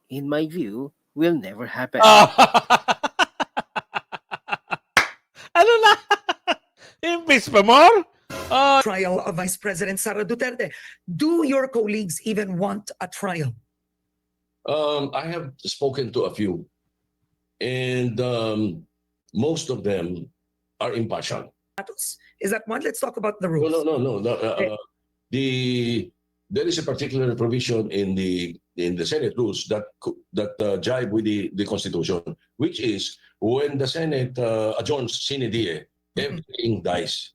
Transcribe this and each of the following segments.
in my view, will never happen. Ano na? Impeach pa more? Trial of Vice President Sara Duterte. Do your colleagues even want a trial? I have spoken to a few, and most of them are impartial. Is that one? Let's talk about the No, rules. no. There is a particular provision in the Senate rules that jibe with the Constitution, which is when the Senate adjourns sine die, everything dies.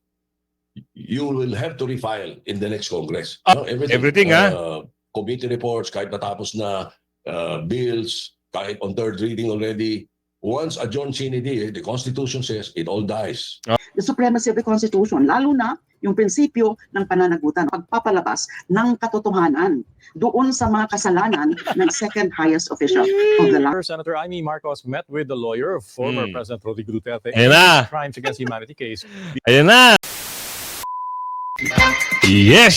You will have to refile in the next Congress. Everything, committee reports, kahit natapos na bills, kahit on third reading already. Once adjourned sine die, the Constitution says it all dies. The supremacy of the Constitution, lalo na yung prinsipyo ng pananagutan, pagpapalabas ng katotohanan doon sa mga kasalanan ng second highest official of the land. Senator Amy Marcos met with the lawyer of former President Rodrigo Duterte Ayan in na. the Crimes Against Humanity case. Ayan na. Yes.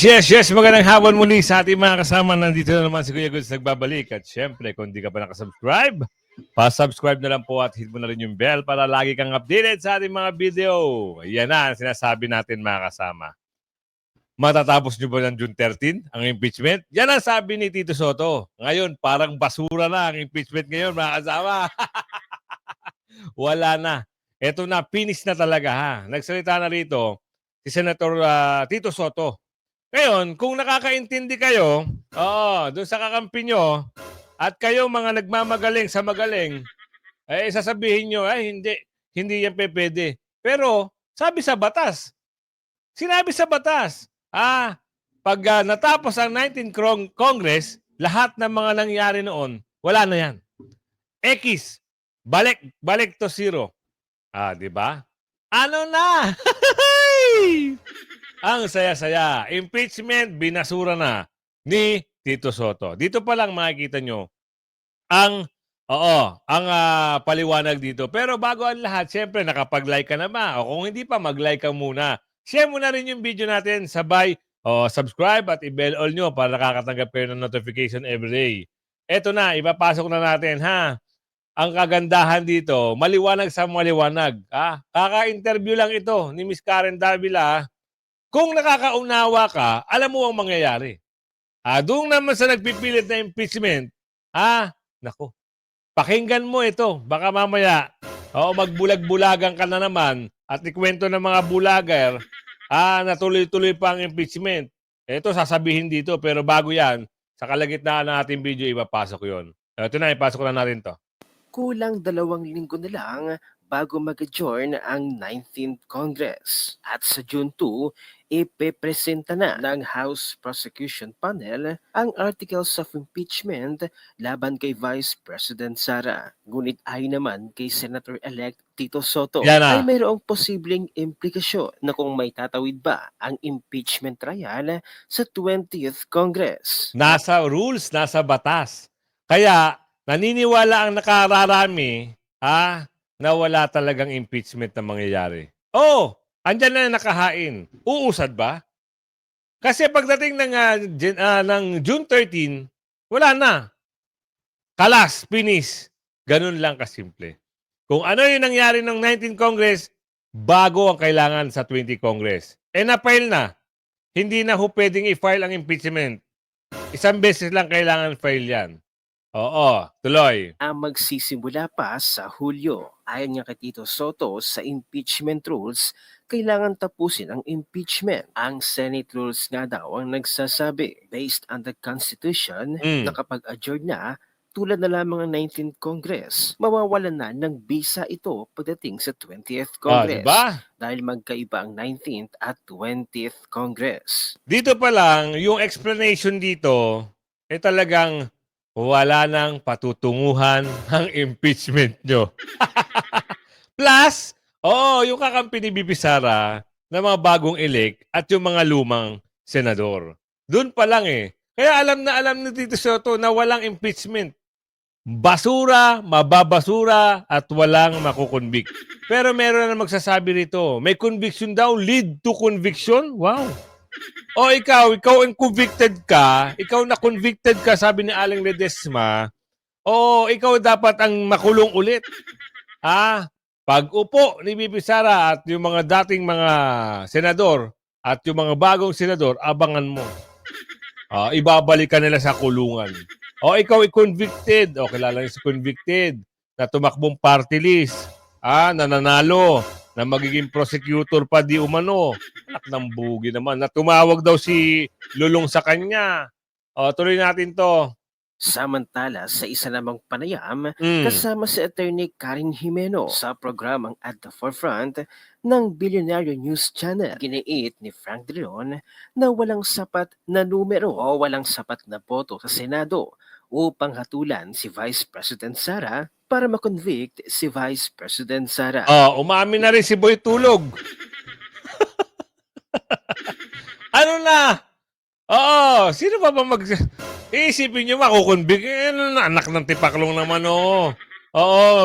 Magandang hapon muli sa ating mga kasama. Nandito na naman si Kuya Goods nagbabalik. At syempre, kung di ka pa nakasubscribe, pa-subscribe na lang po at hit mo na rin yung bell para lagi kang updated sa ating mga video. Yan na ang sinasabi natin mga kasama. Matatapos nyo ba ng June 13 ang impeachment? Yan ang sabi ni Tito Soto. Ngayon, parang basura na ang impeachment ngayon mga kasama. Wala na. Eto na, finish na talaga ha. Nagsalita na rito si Senator Tito Soto. Ngayon, kung nakakaintindi kayo, doon sa kakampi nyo, at kayo mga nagmamagaling sa magaling, ay sasabihin nyo, ay hindi yan pwede. Pero, sinabi sa batas, pag natapos ang 19th Congress, lahat ng mga nangyari noon, wala na yan. X, balik to zero. Di ba? Ano na? Ang saya-saya. Impeachment, binasura na ni Tito Soto. Dito pa lang makikita nyo ang paliwanag dito. Pero bago ang lahat, syempre nakapag-like ka na ba? O kung hindi pa, mag-like ka muna. Share mo na rin yung video natin. Sabay, subscribe at i-bell all nyo para nakakatanggap kayo ng notification every day. Eto na, ipapasok na natin ha. Ang kagandahan dito, maliwanag sa maliwanag. Kaka-interview lang ito ni Miss Karen Davila. Kung nakakaunawa ka, alam mo ang mangyayari. Doon naman sa nagpipilit na impeachment, nako, pakinggan mo ito. Baka mamaya, magbulag-bulagan ka na naman at ikwento ng mga bulager, na tuloy-tuloy pa ang impeachment. Ito, sasabihin dito, pero bago yan, sa kalagitnaan ng ating video, ipapasok yon. Ito na, ipasok na natin to. Kulang 2 linggo na lang bago mag-adjourn ang 19th Congress. At sa June 2, ipepresenta na ng House Prosecution Panel ang Articles of Impeachment laban kay Vice President Sara. Ngunit ay naman kay Senator-elect Tito Soto ay mayroong posibleng implikasyon na kung may tatawid ba ang impeachment trial sa 20th Congress. Nasa rules, nasa batas. Kaya, naniniwala ang nakararami, na wala talagang impeachment na mangyayari. Andyan na nakahain. Uusad ba? Kasi pagdating ng June 13, wala na. Kalas, finish. Ganun lang kasimple. Kung ano yung nangyari ng 19th Congress, bago ang kailangan sa 20th Congress. Na-file na. Hindi na pwedeng i-file ang impeachment. Isang beses lang kailangan file yan. Tuloy. Ang magsisimula pa sa Hulyo. Ayon nga kay Tito Soto sa impeachment rules, kailangan tapusin ang impeachment. Ang Senate rules nga daw ang nagsasabi, based on the Constitution, na kapag adjourn na, tulad na lamang ng 19th Congress, mawawalan na ng bisa ito pagdating sa 20th Congress. Diba? Dahil magkaiba ang 19th at 20th Congress. Dito pa lang, yung explanation dito, talagang wala nang patutunguhan ang impeachment nyo. Plus, yung kakampi ni Bibi Sara na mga bagong elect at yung mga lumang senador. Doon pa lang Kaya alam na alam ni Tito Soto na walang impeachment. Basura, mababasura, at walang makukonvict. Pero meron na magsasabi rito, may conviction daw, lead to conviction? Wow! O ikaw ang convicted ka, ikaw na convicted ka, sabi ni Aling Ledesma, o ikaw dapat ang makulong ulit. Pag upo ni Bibi Sara at yung mga dating mga senador at yung mga bagong senador, abangan mo. Ibabalik ka nila sa kulungan. O ikaw ay convicted, o kilala niyo si convicted, na tumakbong party list, na nananalo, na magiging prosecutor pa di umano. Anak ng bugi naman. Na tumawag daw si Lulong sa kanya. Tuloy natin to. Samantala, sa isa namang panayam, Mm. kasama si Attorney Karen Jimeno sa programang At the Forefront ng Billionaire News Channel. Giniit ni Frank Drilon na walang sapat na numero o walang sapat na boto sa Senado upang hatulan si Vice President Sara para makonvict si Vice President Sara. Umamin na rin si Boy Tulog. Ano na? Sino ba Iisipin nyo makukonbig. Anak ng tipaklong naman,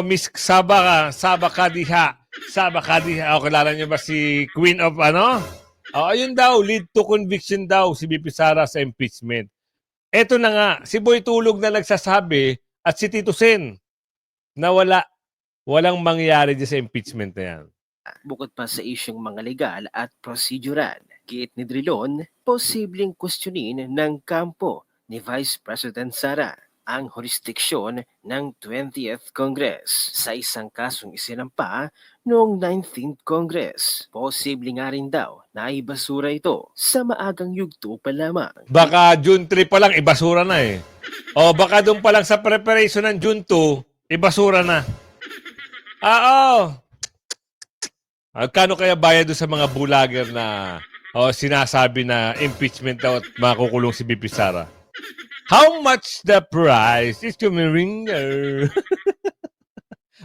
Miss Saba Kadiha. Kilala nyo ba si Queen of ayun daw, lead to conviction daw si BP Sara sa impeachment. Eto na nga, si Boy Tulog na nagsasabi at si Tito Sen na walang mangyayari dyan sa impeachment na yan. Bukod pa sa isyong mga legal at procedural, giit ni Drilon, posibleng questionin ng kampo ni Vice President Sara ang jurisdiksyon ng 20th Congress sa isang kasong isinampa noong 19th Congress. Posible nga rin daw na ibasura ito sa maagang yugto pa lamang. Baka June 3 pa lang, ibasura na eh. O baka doon pa lang sa preparation ng June 2, ibasura na. Kano kaya bayad doon sa mga bulager na sinasabi na impeachment daw at makukulong si BP Sara? How much the price is to ringer?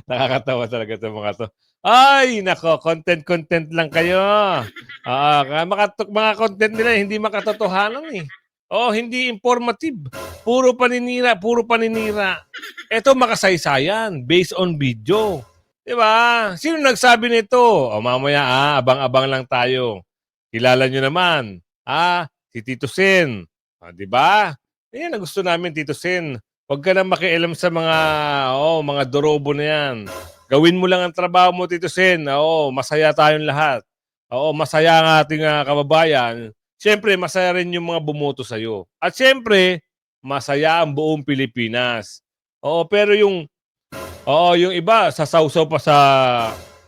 Nakakatawa talaga itong mga to. Ay, nako, content lang kayo. Mga content nila hindi makatotohanan eh. Hindi informative. Puro paninira. Ito makasaysayan based on video. Diba? Sino nagsabi nito? Mamaya, abang-abang lang tayo. Kilala nyo naman. Si Tito Sen. Diba? Yan ang gusto namin, Tito Sen. Huwag ka na makialam sa mga dorobo na yan. Gawin mo lang ang trabaho mo, Tito Sen. Masaya tayong lahat. Masaya ang ating kababayan. Siyempre, masaya rin yung mga bumoto sa'yo. At siyempre, masaya ang buong Pilipinas. Pero yung iba, sasawsaw pa sa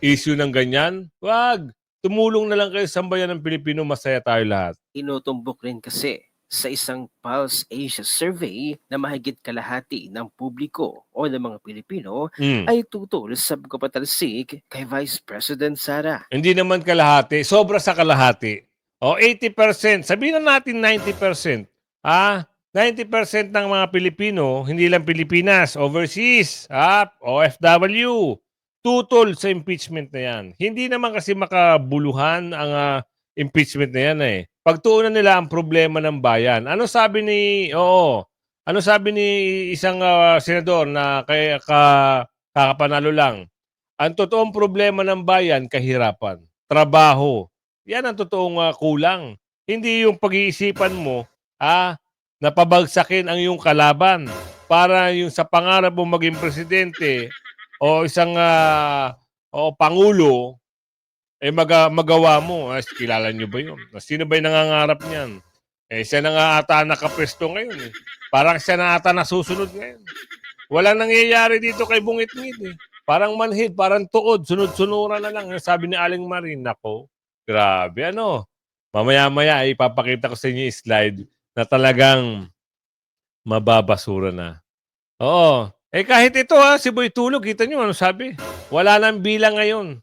issue ng ganyan. Wag. Tumulong na lang kayo sa sambayan ng Pilipino, masaya tayo lahat. Inutumbok rin kasi sa isang Pulse Asia survey na mahigit kalahati ng publiko o ng mga Pilipino ay tutol sa pagpapatalsik kay Vice President Sara. Hindi naman kalahati, sobra sa kalahati. 80%, sabihin na natin 90%. 90% ng mga Pilipino, hindi lang Pilipinas, overseas, OFW, tutol sa impeachment na yan. Hindi naman kasi makabuluhan ang impeachment na yan eh. Pagtuunan nila ang problema ng bayan. Ano sabi ni isang senador na kakapanalo lang? Ang totoong problema ng bayan, kahirapan, trabaho. Yan ang totoong kulang. Hindi yung pag-iisipan mo, na pabagsakin ang iyong kalaban para yung sa pangarap mo maging presidente o isang pangulo, magawa mo. Kilala nyo ba yun? Sino ba yung nangangarap niyan? Siya na nga ata nakapresto ngayon. Parang siya na ata nasusunod ngayon. Walang nangyayari dito kay Bungit-ngit. Parang manhid, parang tuod, sunod-sunuran na lang. Sabi ni Aling Marin, nako, grabe Mamaya-maya, ipapakita ko sa inyo yung slide na talagang mababasura na. Kahit ito si Boy Tulog, kita nyo ano sabi? Wala nang bilang ngayon.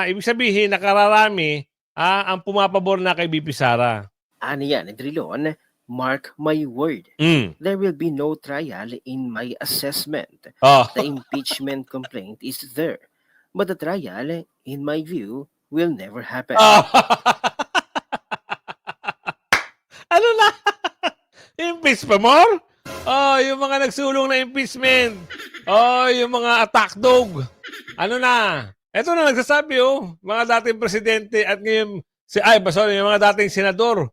Ibig sabihin, nakararami ang pumapabor na kay BP Sara. Aniya ni Drilon, mark my word, there will be no trial in my assessment. The impeachment complaint is there, but the trial, in my view, will never happen. Ano na? Impeach pa more? Yung mga nagsulong na impeachment. Yung mga attack dog. Ano na? Ito na nagsasabi, mga dating presidente at ngayon, yung mga dating senador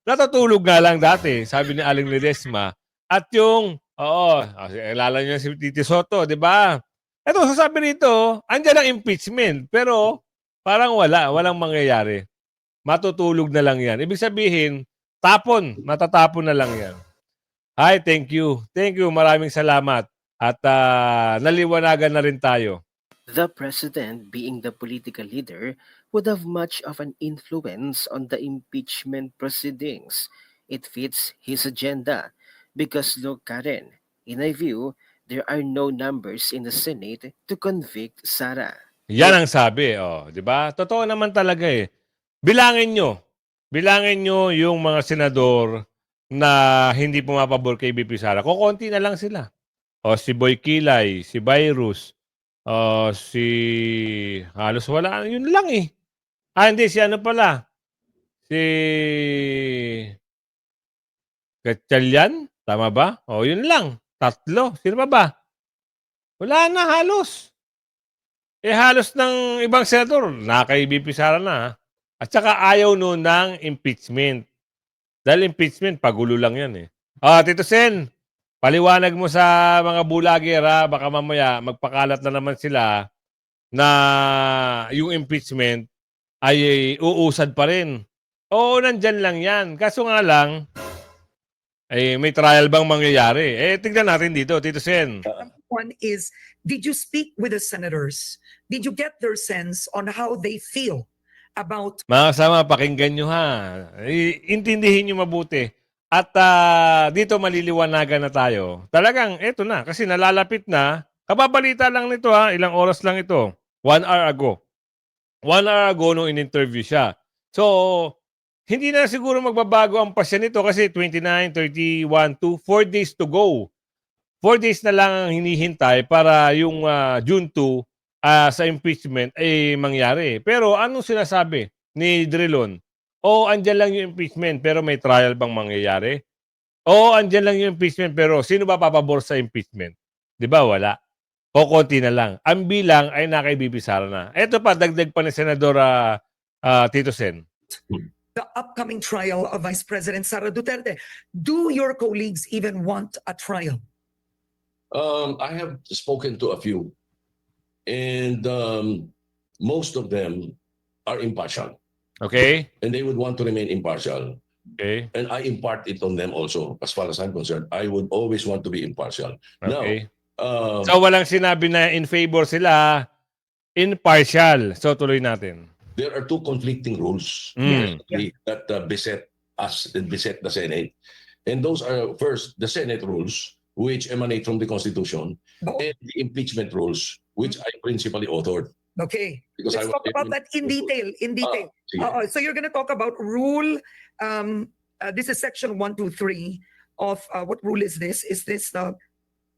Natutulog nga lang dati, sabi ni Aling Ledesma. At yung, alala niyo si Titi Soto, di ba? Ito, sasabi rito, andyan ang impeachment, pero parang walang mangyayari. Matutulog na lang yan. Ibig sabihin, matatapon na lang yan. Hi, thank you. Thank you, maraming salamat. At naliwanagan na rin tayo. The president, being the political leader, would have much of an influence on the impeachment proceedings. It fits his agenda because look, Karen, in my view, there are no numbers in the Senate to convict Sara. Yan ang sabi, di ba? Totoo naman talaga eh. Bilangin nyo yung mga senador na hindi pumapabor kay BP Sara. Kukunti na lang sila. Si Boy Kilay, si Virus, halos wala, yun lang eh. Hindi, si ano pala? Si Gatchalian? Tama ba? Yun lang. 3. Sino ba? Wala na halos. Halos ng ibang senador, kay BP Sara na. At saka ayaw nun ng impeachment. Dahil impeachment, pagulo lang yan eh. Tito Sen, paliwanag mo sa mga bulager baka mamaya magpakalat na naman sila na yung impeachment ay uusad pa rin. Oo, nandyan lang yan. Kaso nga lang, may trial bang mangyayari? Tignan natin dito, Tito Sen. One is, did you speak with the senators? Did you get their sense on how they feel about Mga kasama, pakinggan nyo ha. Intindihin nyo mabuti. At dito maliliwanagan na tayo. Talagang, eto na. Kasi nalalapit na. Kababalita lang nito ilang oras lang ito. 1 hour ago. 1 hour ago nung in-interview siya. So, hindi na siguro magbabago ang pasya nito kasi 29, 31, 4 days to go. 4 days na lang ang hinihintay para yung June 2 sa impeachment ay mangyari. Pero anong sinasabi ni Drilon? Andyan lang yung impeachment pero may trial bang mangyayari? Andyan lang yung impeachment pero sino ba papabor sa impeachment? Di ba? Wala. Konti na lang. Ang bilang ay kay BP Sara na. Ito pa, dagdag pa ni Senador Tito Sen. the upcoming trial of Vice President Sara Duterte? Do your colleagues even want a trial? I have spoken to a few, and most of them are impartial, Okay? and they would want to remain impartial. Okay? And I impart it on them also. As far as I'm concerned, I would always want to be impartial. Okay. Now, So walang sinabi na in favor sila, impartial. So tuloy natin. there are two conflicting rules Mm. that beset us and beset the Senate. And those are, first, the Senate rules, which emanate from the Constitution, Oh, and the impeachment rules, which I principally authored. okay, Because I let's was talk about that in detail. Sige. So you're going to talk about rule. This is section 123 of what rule is this? Is this the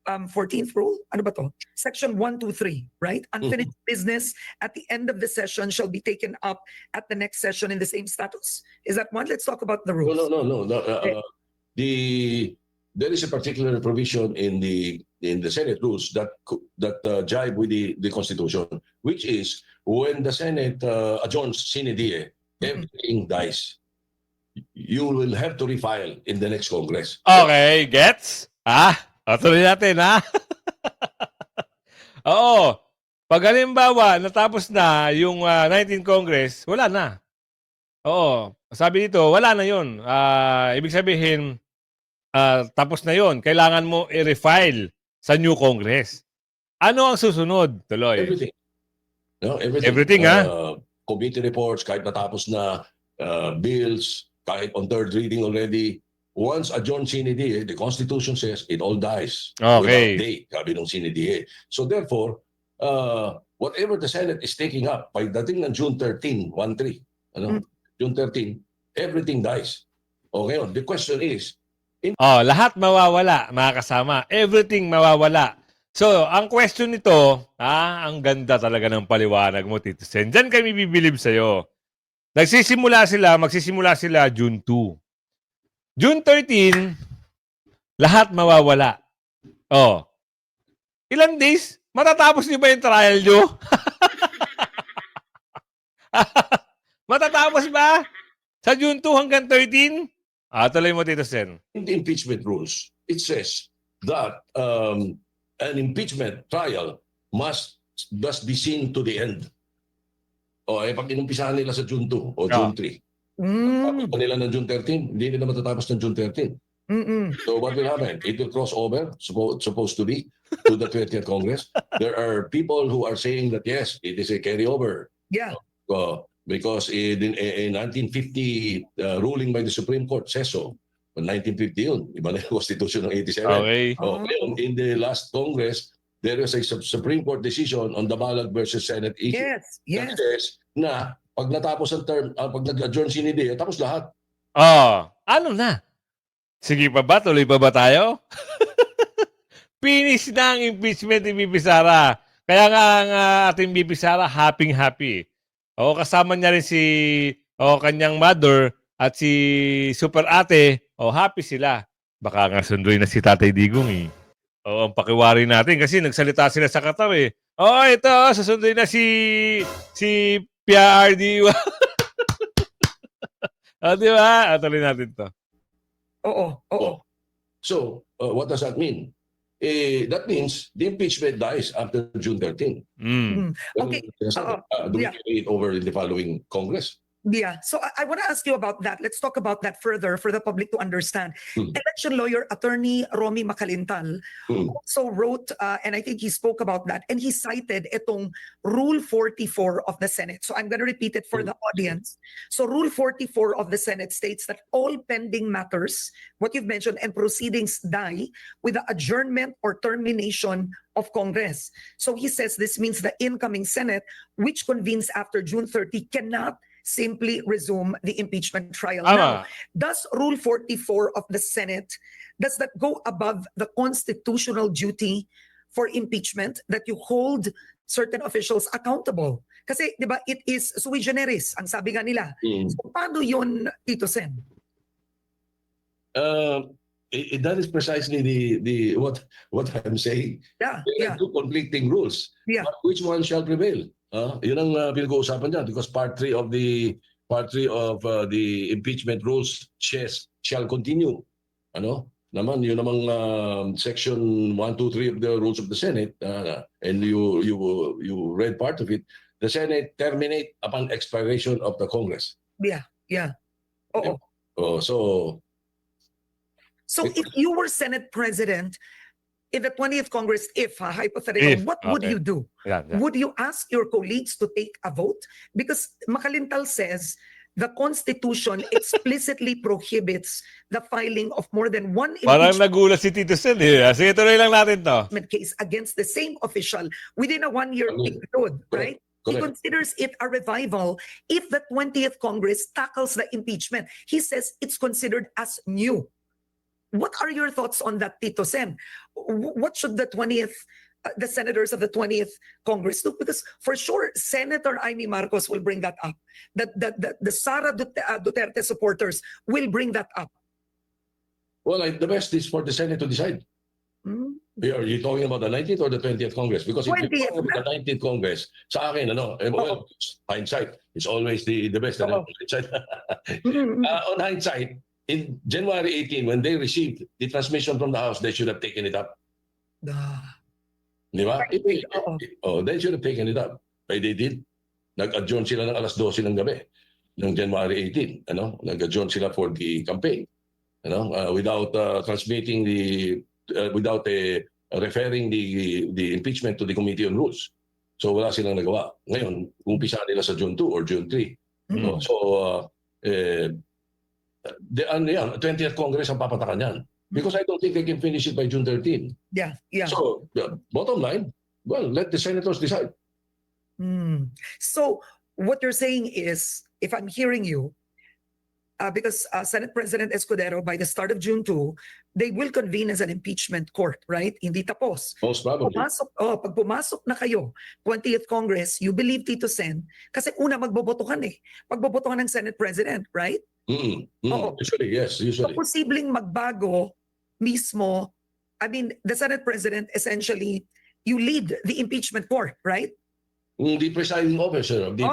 14th rule? Ano ba to? Section 123, right? Unfinished business at the end of the session shall be taken up at the next session in the same status. Is that one? Let's talk about the No, rules. no. Okay. There is a particular provision in the Senate rules that jibe with the Constitution, which is when the Senate adjourns sine die, everything dies. You will have to refile in the next Congress. Okay, gets? Tuloy natin, Oo. Pag halimbawa, natapos na yung 19th Congress, wala na. Oo. Sabi dito, wala na yun. Ibig sabihin, tapos na yun. Kailangan mo i-refile sa new Congress. Ano ang susunod? Tuloy. Everything. No, everything. Everything, Committee reports, kahit natapos na bills, kahit on third reading already. Once adjourned sine die, the Constitution says it all dies. Okay. Without date, sabi nung sine die. So therefore, whatever the Senate is taking up, pagdating ng June 13, 1-3, June 13, everything dies. Okay, the question is, Lahat mawawala, mga kasama. Everything mawawala. So, ang question nito, ang ganda talaga ng paliwanag mo, Tito Sen. Diyan kami bibilib sa'yo. Magsisimula sila June 2. June 13, lahat mawawala. Ilang days? Matatapos niyo ba yung trial niyo? Matatapos ba? Sa June 2 hanggang 13? Tuloy mo, Tito Sen. In the impeachment rules, it says that an impeachment trial must be seen to the end. Pag inumpisahan nila sa June 2 o June 3, Mm. tapos nila ng June 13, hindi nila matatapos ng June 13. Mm-mm. So what will happen? It will cross over, supposed to be, to the 20th Congress. There are people who are saying that yes, it is a carryover. Yeah. Because in 1950 ruling by the Supreme Court says so. 1950 yun. Iba na yung Constitution ng 87. Okay. Ngayon, in the last Congress, there was a Supreme Court decision on the Balag versus Senate issue. Yes. Yes. That says na pag natapos ang term, pag nag-adjourn si Nidea, tapos lahat. Ano na? Sige pa ba? Tuloy pa ba tayo? Finish na ang impeachment ni Bibi Sara. Kaya nga ang ating Bibi Sara, happy. Kasama niya rin si kanyang mother at si Super Ate. Happy sila. Baka nga sunduin na si Tatay Digong eh. Ang pakiwari natin kasi nagsalita sila sa kataw eh. Ito, susunduin na si PRD. Di ba? Tuloy natin to. Oo. So, what does that mean? That means the impeachment dies after June 13. Okay. Do we Yeah. carry it over in the following Congress? Yeah. So I want to ask you about that. Let's talk about that further for the public to understand. Election lawyer attorney Romy Macalintal also wrote, and I think he spoke about that, and he cited itong Rule 44 of the Senate. So I'm going to repeat it for the audience. So Rule 44 of the Senate states that all pending matters, what you've mentioned, and proceedings die with the adjournment or termination of Congress. So he says this means the incoming Senate, which convenes after June 30, cannot simply resume the impeachment trial. Now, does Rule 44 of the Senate, does that go above the constitutional duty for impeachment that you hold certain officials accountable? Kasi, di ba, it is sui generis, ang sabi nga nila. So, paano yun, Tito Sen? That is precisely the what I'm saying. Yeah, There yeah, are two conflicting rules. yeah. But which one shall prevail? Yun ang pinag-uusapan dyan because part 3 of the impeachment rules shall continue. Yun namang section 1, 2, 3 of the rules of the Senate, and you read part of it. The Senate terminate upon expiration of the Congress. Yeah. Oo. So So if you were Senate President in the 20th Congress, hypothetically, what would okay. you do? Yeah. Would you ask your colleagues to take a vote? Because Macalintal says the Constitution explicitly prohibits the filing of more than one Parang impeachment nagulat si Tito Sen eh. Sige, tuloy lang natin to. case against the same official within a one-year period, right? He correct. considers it a revival if the 20th Congress tackles the impeachment. He says it's considered as new. What are your thoughts on that, Tito Sen? What should the senators of the 20th Congress do? Because for sure, Senator Amy Marcos will bring that up. The Sara Duterte supporters will bring that up. Well, the best is for the Senate to decide. Are you talking about the 19th or the 20th Congress? Because if you're 20th talking about the 19th Congress, sa akin, hindsight is always the best. Hindsight. On hindsight, in January 18, when they received the transmission from the House, they should have taken it up. Di ba? They should have taken it up. But they did. Nag-adjourn sila ng alas 12 ng gabi ng January 18. Nag-adjourn sila for the campaign. Without transmitting without referring the impeachment to the Committee on Rules. So wala silang nagawa. Ngayon, umpisa nila sa June 2 or June 3. The 20th Congress ang papatakan yan. Because I don't think they can finish it by June 13. Yeah. So, bottom line, well, let the senators decide. So what you're saying is, if I'm hearing you, because Senate President Escudero, by the start of June 2, they will convene as an impeachment court, right? Hindi tapos. Most probably. Pag pumasok na kayo, 20th Congress, you believe, Tito Sen, kasi una magbobotohan eh. Pagbobotohan ng Senate President, right? Usually, yes. So posibleng magbago mismo, I mean, the Senate President, essentially, you lead the impeachment court, right? The presiding officer of the...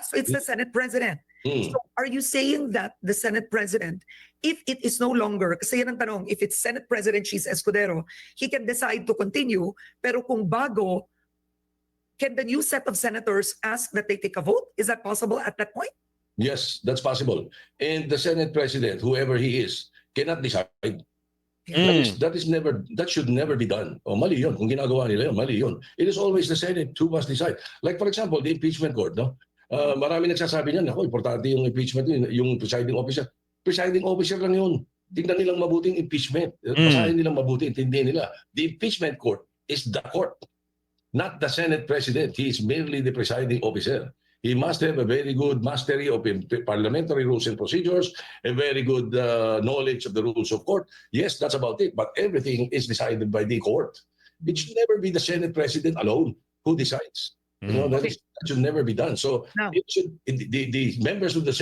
So it's the Senate President. Mm. So are you saying that the Senate President, if it is no longer, kasi yan ang tanong, if it's Senate President Chis Escudero, he can decide to continue, pero kung bago, can the new set of senators ask that they take a vote? Is that possible at that point? Yes, that's possible. And the Senate President, whoever he is, cannot decide. That should never be done. O mali yun. Kung ginagawa nila yun, mali yun. It is always the Senate who must decide. Like for example, the impeachment court, no? Marami nagsasabi niyan, ako, importante yung impeachment, yung presiding officer. Presiding officer lang yun. Tingnan nilang mabuting impeachment. Basahin nilang mabuti, intindihin nila. The impeachment court is the court, not the Senate President. He is merely the presiding officer. He must have a very good mastery of parliamentary rules and procedures, a very good knowledge of the rules of court. Yes, that's about it. But everything is decided by the court. It should never be the Senate President alone who decides. You know, that should never be done. So No. the members of the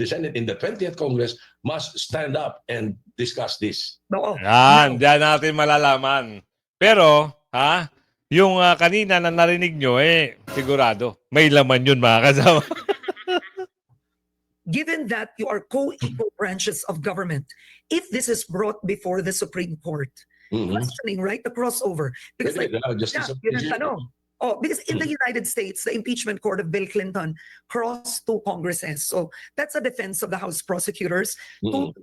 Senate in the 20th Congress must stand up and discuss this. No. Yan, diyan natin malalaman. Pero, yung kanina na narinig nyo, sigurado, may laman yun mga kasama. Given that you are co-equal branches of government, if this is brought before the Supreme Court, questioning, right, the crossover, because like, Justice of yun ang tanong. Oh, because in the United States, the impeachment court of Bill Clinton crossed two Congresses. So that's a defense of the House prosecutors, two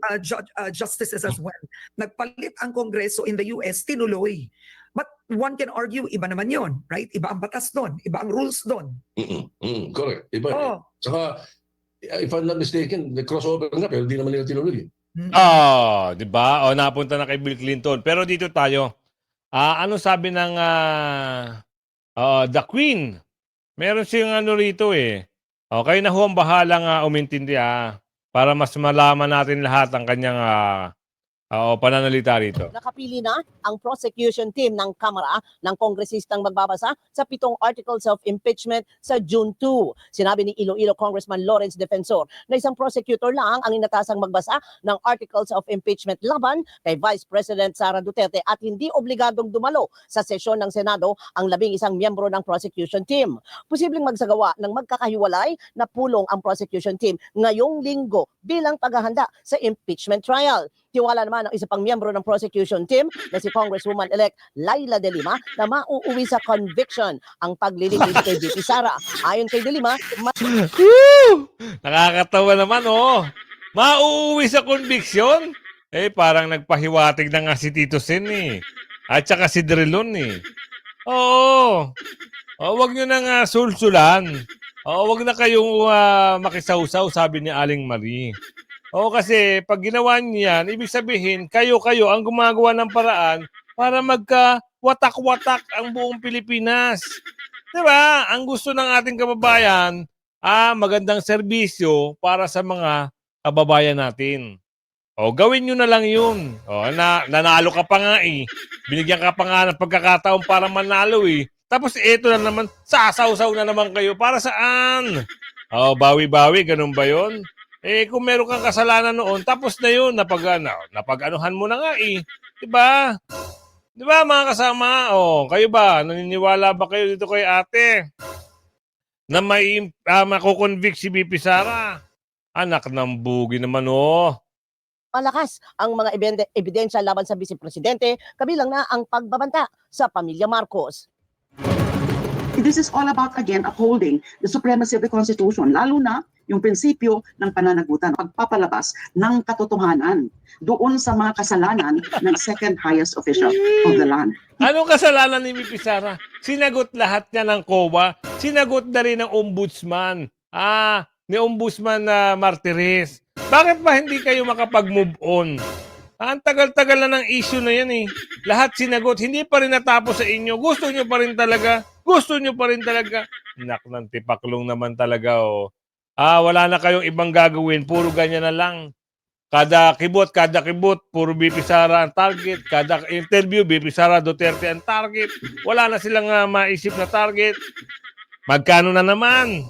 justices as well. Nagpalit ang Kongreso in the US, tinuloy. But one can argue, iba naman yun, right? Iba ang batas doon, iba ang rules doon. Correct. Iba. Oh. Saka, if I'm not mistaken, the crossover nga, pero di naman nila tinuloy. Di ba? O, napunta na kay Bill Clinton. Pero dito tayo. Ano sabi ng The Queen? Meron siyang ano rito kayo na ho ang bahalang umintindi para mas malaman natin lahat ang kanyang pananalita rito. Nakapili na ang prosecution team ng Kamara ng kongresistang magbabasa sa 7 articles of impeachment sa June 2. Sinabi ni Iloilo Congressman Lawrence Defensor na isang prosecutor lang ang inatasang magbasa ng articles of impeachment laban kay Vice President Sara Duterte at hindi obligadong dumalo sa sesyon ng Senado ang 11 miyembro ng prosecution team. Posibleng magsagawa ng magkakahiwalay na pulong ang prosecution team ngayong linggo bilang paghahanda sa impeachment trial. Tiwala naman ang isa pang miyembro ng prosecution team na si Congresswoman-elect Laila De Lima na mauuwi sa conviction ang paglilingid kay VP Sara. Ayon kay De Lima, Nakakatawa naman, mauuwi sa conviction? Parang nagpahiwatig na nga si Tito Sen At saka si Drilon Oo. Wag nyo nang sulsulan. Wag na kayong makisawsaw, sabi ni Aling Marie. Kasi pag ginawa niyan, ibig sabihin, kayo ang gumagawa ng paraan para magka-watak-watak ang buong Pilipinas. Diba? Ang gusto ng ating kababayan, magandang serbisyo para sa mga kababayan natin. Gawin nyo na lang yun. Nanalo ka pa nga Binigyan ka pa nga ng pagkakataon para manalo Tapos ito na naman, sasawsaw na naman kayo. Para saan? Bawi-bawi, ganun ba yun? Kung meron kang kasalanan noon, tapos na yun, napag-anuhan mo na nga Diba? Diba mga kasama? Kayo ba? Naniniwala ba kayo dito kay ate? Na may makukonvict si BP Sara? Anak ng bugi naman malakas ang mga ebidensya laban sa Vice Presidente, kabilang na ang pagbabanta sa pamilya Marcos. This is all about, again, upholding the supremacy of the Constitution, lalo na yung prinsipyo ng pananagutan, pagpapalabas ng katotohanan doon sa mga kasalanan ng second highest official of the land. Anong kasalanan ni BP Sara? Sinagot lahat niya ng COA. Sinagot na rin ng ombudsman. Ni Ombudsman Martires. Bakit ba hindi kayo makapag-move on? Ang tagal-tagal na ng issue na yan Lahat sinagot. Hindi pa rin natapos sa inyo. Gusto nyo pa rin talaga. Nak ng tipaklong naman talaga wala na kayong ibang gagawin. Puro ganyan na lang. Kada kibot, puro BP Sara ang target. Kada interview, BP Sara Duterte ang target. Wala na silang maisip na target. Magkano na naman?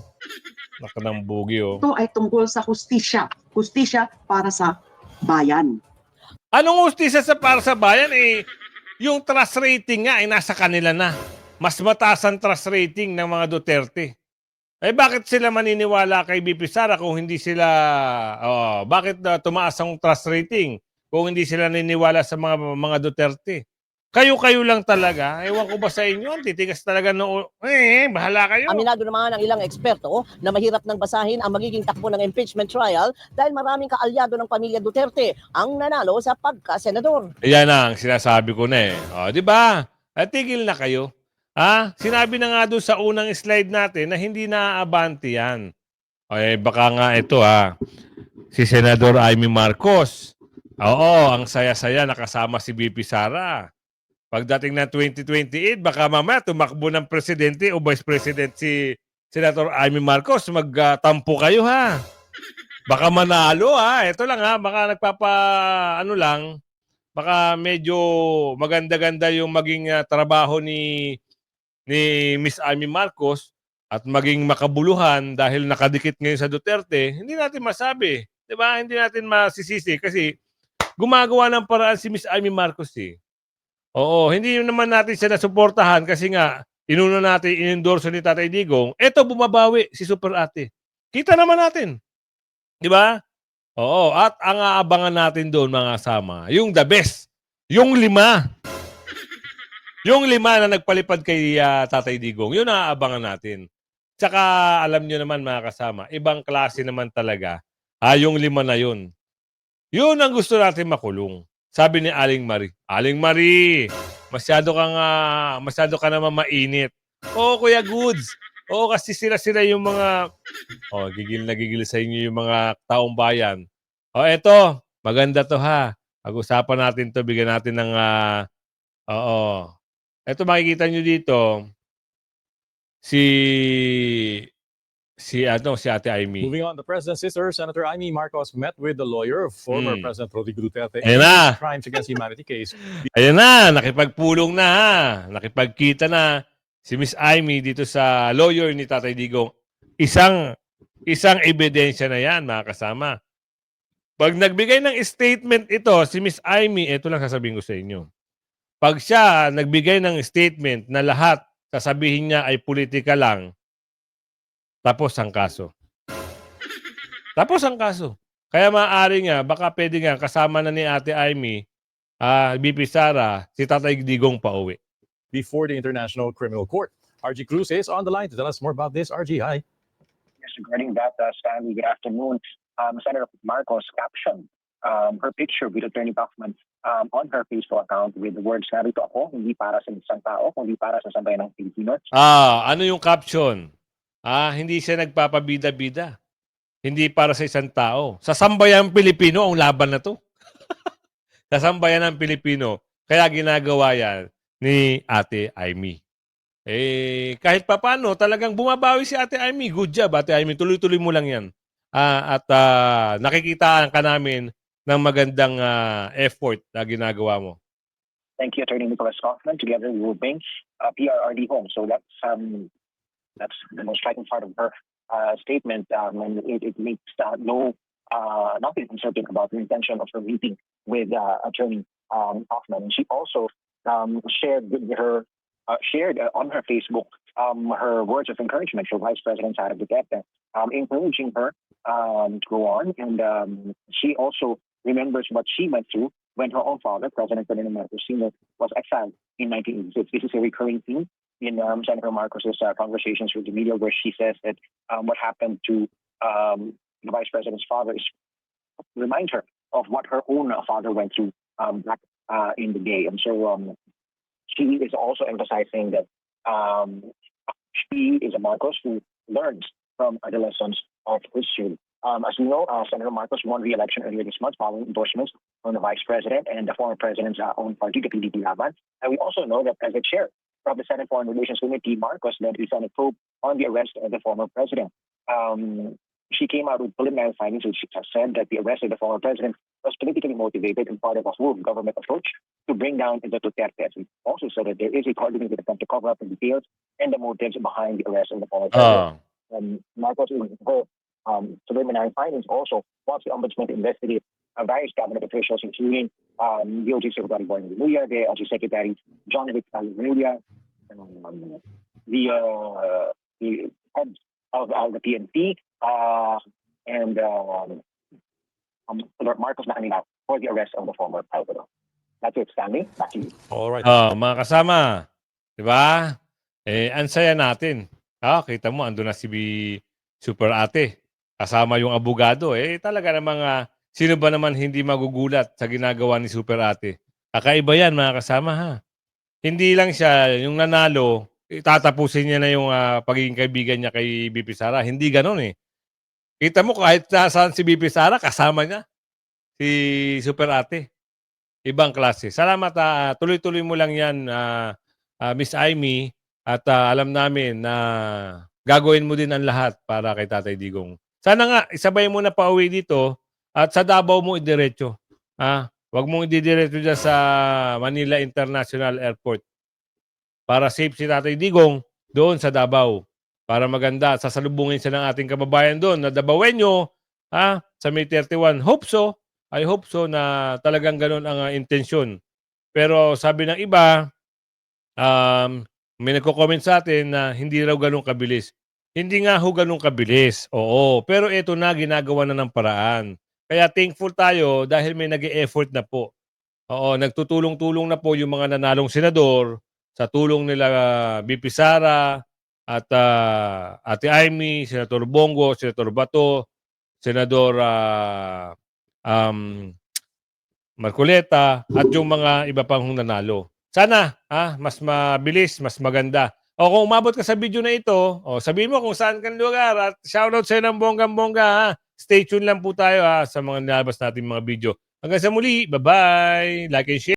Nak ng bugi Ito ay tungkol sa hustisya. Hustisya para sa bayan. Anong hustisya para sa bayan? Yung trust rating nga nasa kanila na. Mas mataas ang trust rating ng mga Duterte. Eh bakit sila maniniwala kay BP Sara kung hindi sila bakit tumaas ang trust rating kung hindi sila naniniwala sa mga Duterte? Kayo-kayo lang talaga. Ewan ko ba sa inyo, ang titigas talaga bahala kayo. Aminado naman ang ilang eksperto na mahirap nang basahin ang magiging takbo ng impeachment trial dahil maraming kaalyado ng pamilya Duterte ang nanalo sa pagka-senador. Ayan na ang sinasabi ko na eh. Di ba? Tigil na kayo. Sinabi na nga doon sa unang slide natin na hindi naaabante yan. Baka nga ito si Senador Amy Marcos. Oo, ang saya-saya nakasama si BP Sara. Pagdating ng 2028, baka mamaya tumakbo ng presidente o vice president si Senator Amy Marcos. Magtampo kayo Baka manalo Ito lang baka baka medyo maganda-ganda yung maging trabaho ni Miss Amy Marcos at maging makabuluhan dahil nakadikit ngayon sa Duterte. Hindi natin masabi. 'Di ba? Hindi natin masisisi kasi gumagawa ng paraan si Miss Amy Marcos Oo, hindi naman natin siya nasuportahan kasi nga inuna natin, in-endorse ni Tatay Digong. Eto bumabawi si Super Ate. Kita naman natin. 'Di ba? Oo, at ang aabangan natin doon mga kasama, yung the best, yung 5. Yung 5 na nagpalipad kay Tatay Digong, yun ang aabangan natin. Tsaka alam nyo naman mga kasama, ibang klase naman talaga, yung 5 na yun. Yun ang gusto natin makulong. Sabi ni Aling Marie, Aling Marie, masyado ka naman mainit. Oo, Kuya Goods. Oo, kasi sila yung mga, gigil na gigil sa inyo yung mga taong bayan. Eto, maganda to Pag-usapan natin to, bigyan natin ng, Eto makikita nyo dito, si Ate Amy. Moving on, the president's sister, Senator Amy Marcos, met with the lawyer of former President Rodrigo Duterte Ayan in na. his crimes against humanity case. Ayan na, nakipagpulong na Nakipagkita na si Miss Amy dito sa lawyer ni Tatay Digong. Isang ebidensya na yan, mga kasama. Pag nagbigay ng statement ito, si Miss Amy, ito lang sasabihin ko sa inyo. Pag siya nagbigay ng statement na lahat sasabihin niya ay politika lang, tapos ang kaso. Tapos ang kaso. Kaya maaari nga, baka pwede nga kasama na ni Ate Amy, BP Sara, si Tatay Digong pauwi. Before the International Criminal Court. RG Cruz is on the line to tell us more about this. RG, hi. Yes, regarding that, Stanley, good afternoon. Senator Marcos captioned her picture with Attorney Bachman on her Facebook account with the words, narito ako, hindi para sa isang tao, kundi para sa sambayan ng Pilipino. Ano yung caption? Hindi siya nagpapabida-bida. Hindi para sa isang tao. Sa sambayan Pilipino ang laban na to. Sa sambayan ng Pilipino. Kaya ginagawa yan ni Ate Amy. Kahit papano, talagang bumabawi si Ate Amy. Good job, Ate Amy. Tuloy-tuloy mo lang yan. At nakikita ka namin ng magandang effort na ginagawa mo. Thank you, Attorney Nicholas Kaufman. Together, we will bring PRRD home. So that's the most striking part of her statement, and it makes nothing uncertain about the intention of her meeting with Attorney Kaufman. She also shared on her Facebook her words of encouragement for Vice President Sara Duterte, encouraging her to go on, and she also remembers what she went through when her own father, President Ferdinand Marcos Sr., was exiled in 1986. This is a recurring theme in Senator Marcos's conversations with the media, where she says that what happened to the Vice President's father is remind her of what her own father went through back in the day. And so she is also emphasizing that she is a Marcos who learns from the lessons of history. As we know, Senator Marcos won re-election earlier this month following endorsements from the Vice President and the former President's own party, the PDP Laban. And we also know that as the chair of the Senate Foreign Relations Committee, Marcos led a Senate probe on the arrest of the former President. She came out with preliminary findings, which said that the arrest of the former President was politically motivated and part of a whole government approach to bring down the Duterte. We also said that there is a coordinated attempt to cover up the details and the motives behind the arrest of the former President. Marcos, in her preliminary findings, also wants the Ombudsman to investigate various cabinet officials, including DOJ Secretary Boy Remulla, the LG Secretary John Remulla, the heads of the PNP and Marcos Nacanilao for the arrest of the former president. That's it, Stanley. Back to you. All right. Mga kasama, di ba? Ang saya natin. Kita mo, ando na si Super Ate. Kasama yung abogado. Talaga namang sino ba naman hindi magugulat sa ginagawa ni Super Ate? Kakaiba yan, mga kasama, ha? Hindi lang siya, yung nanalo, tatapusin niya na yung pagiging kaibigan niya kay BP Sara. Hindi ganon eh. Kita mo, kahit nasaan si BP Sara, kasama niya si Super Ate. Ibang klase. Salamat. Tuloy-tuloy mo lang yan, Miss Amy. At alam namin na gagawin mo din ang lahat para kay Tatay Digong. Sana nga, isabay mo na pauwi dito at sa Davao mo idiretso. Huwag mong ididiretso dyan sa Manila International Airport. Para safe si Tatay Digong doon sa Davao. Para maganda at sasalubungin siya ng ating kababayan doon na Davaoenyo sa May 31. I hope so na talagang ganun ang intensyon. Pero sabi ng iba, may nagko-comment sa atin na hindi raw ganun kabilis. Hindi nga ho ganun kabilis. Oo, pero ito na, ginagawa na ng paraan. Kaya thankful tayo dahil may nag-e-effort na po. Oo, nagtutulong-tulong na po yung mga nanalong senador sa tulong nila BP Sara at Ate Amy, Senator Bongo, Senator Bato, Senador Marcoleta at yung mga iba pang nanalo. Sana mas mabilis, mas maganda. O kung umabot ka sa video na ito, sabihin mo kung saan kang lugar at shoutout sa'yo ng bonggang-bongga. Stay tuned lang po tayo sa mga nilabas natin mga video. Hanggang sa muli, bye-bye! Like and share.